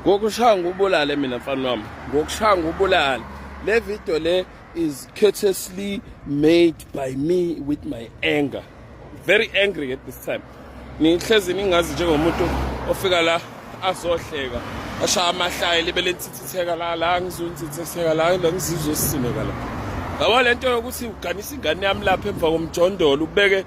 Ngokushaya ngubulale mina mfana wami. Ngokushaya ngubulale. Le video le is courteously made by me with my anger. Very angry at this time. Nihlezi ningazi njengomuntu ofika la azohleka. Ashaya amahlaya libele ntithitheka la ngizonthitheka la ngizizwe sisineka la. Ngaba lento yokuthi uganisa ingane yami lapha emva komjondolo ubeke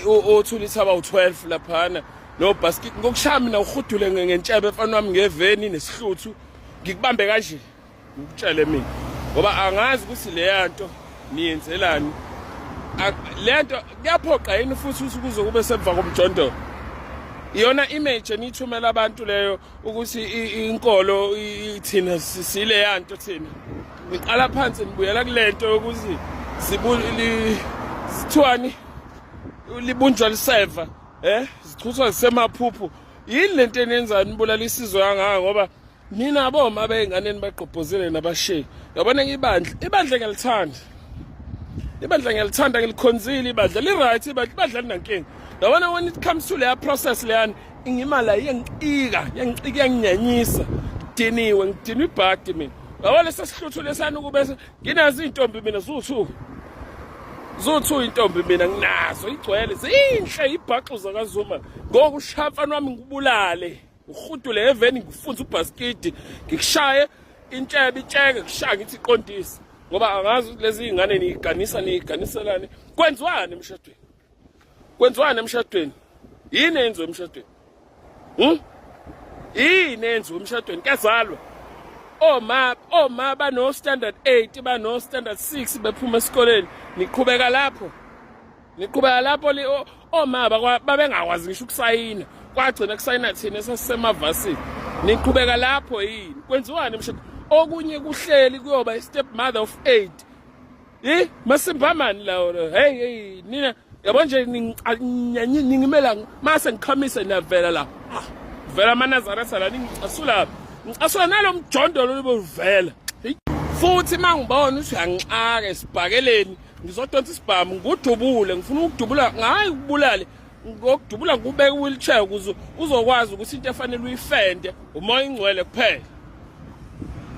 othula ithaba u12 laphana. No basket ngokushaya mina ukhudule ngentshebe mfana wami ngeveni nesihluthu ngikubambe kanje ngikutshele mina ngoba angazi ukuthi le yanto niyenzelani lento kuyaphoqa yini futhi ukuthi kuze kube semva komjondolo iyona image enithumela abantu leyo ukuthi inkolo ithina sile yanto thina ngiqala phansi nibuyela kulento yokuthi sithwani libunjwa liseva zichithwa zisemaphuphu yini lento enenzani nibulala isizwe kangaka ngoba mina aboma abenganeni baqophozele nabasheyi yabona ibandla ngiyalithanda ngilikhonzile ibandla li right ibandla linankinga yabona when it comes to leya process leyani ingimala yengicika yanginyanyisa ngidiniwe ibhadi mina yabona sesihluthu lesana ukube nginazi intombi mina zuthu intombi mina nginazo igcwele zinhle ibhaxuza kaZuma ngokushaya mfana wami ngibulale ukhudule eveni ngifunza ubasket ngikushaye intshebe itsheke kushaya ngithi iqondisi ngoba angazi lezi ingane niganiselane kwenziwane emshadweni yini enziwe emshadweni yini enziwe emshadweni kezalwa oma bano standard 8 bano standard 6 bephuma esikoleni niqhubeka lapho oma babengakwazi ngisho ukusayina kwagcina kusayina thina sesisemavasini niqhubeka lapho yini kwenziwane emshadweni okunye kuhleli kuyoba step mother of 8 masimbamani lawo hey nina yabo nje ningimela mase ngikhamise navela la vela manazarasa la ngicasula nalo mjondolo libovela futhi mangibona ukuthi uyangixaka esibhakeleni ngizodonsa isibhamu ngudubule ngifuna ukudubula ngayi ukubulale ngokudubula ngubeka wheelchair ukuze uzokwazi ukuthi into efanele uyifende umoya ingcwele kuphela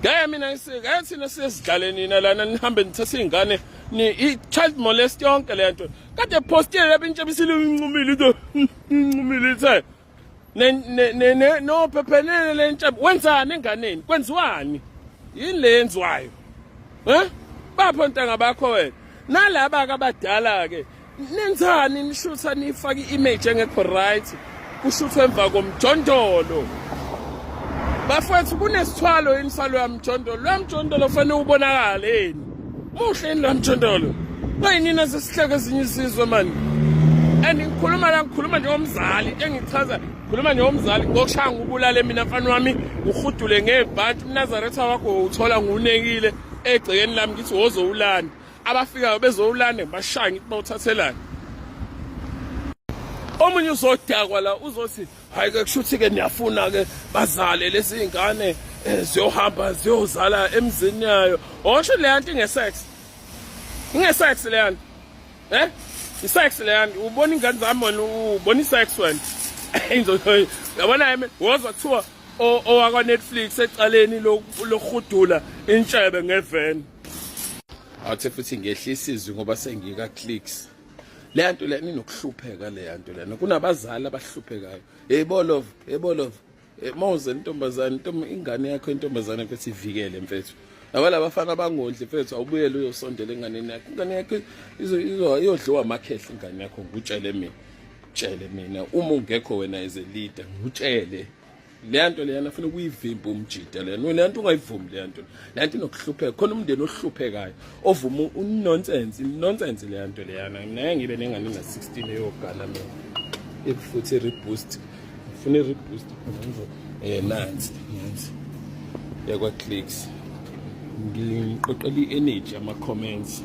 ngeke mina thina siyesidlaleni lana nihambe nithathe ingane ni child molest yonke lento kade postile lapha intshebe isincumile ithe no phephenene lentshebe wenzani enganeni kwenziwani yini le yenziwayo bapho ntanga bakho wena nalaba abadala ke nenzani nishutha nifaka iimage engekho right kushuthwe emva komjondolo bafethu kunesithwalo insalo yamjondolo lamjondolo fanele ubonakale yini muhle yini lamjondolo bayinina sesihleke ezinye isizwe manje ngikhuluma njengomzali engichaza khuluma njengomzali ngokushaya ngubulale mina mfana wami ukhudule ngebhanti uNazaretha wakho uthola ngunekile egcekeni lami ngithi wozowulanda abafikayo bezowulanda bashaya ngithi bawuthathelana omunye uzodakwa la uzothi hayi ke kushuthi ke niyafuna ke bazale lezi ingane ziyohamba ziyozala emzini yayo osho le yanto ingesex le yanto isex le yanto ubona ingane zami wena ubona isex wena yabona yimi wozwa kuthiwa owakwa Netflix ecaleni lokhudula intshebe ngeveni awuthe futhi ngehlisa izwi ngoba sengika clicks le yanto le ninokuhlupheka le yanto lena kunabazali abahluphekayo yebolovu mawuze intombazane ingane yakho intombazane ukuthi ivikele mfethu abala abafana abangondli mfethu awubuyele uyosondela enganeni yakho ingane yakho iyodliwa amakhehle ingane yakho ngutshele mina uma ungekho wena as a leader ngutshele le yanto leyana ufuna ukuyivimba umjida lena le yanto ungayivumi le yanto inokuhlupheka khona umndeni ohluphekayo ovuma nonsense le yanto leyana mina ngibe nengane na 16 eyogana mina efuthi reboost ufuna reboost nansi yakwa clicks ngiqoqela energy ama comments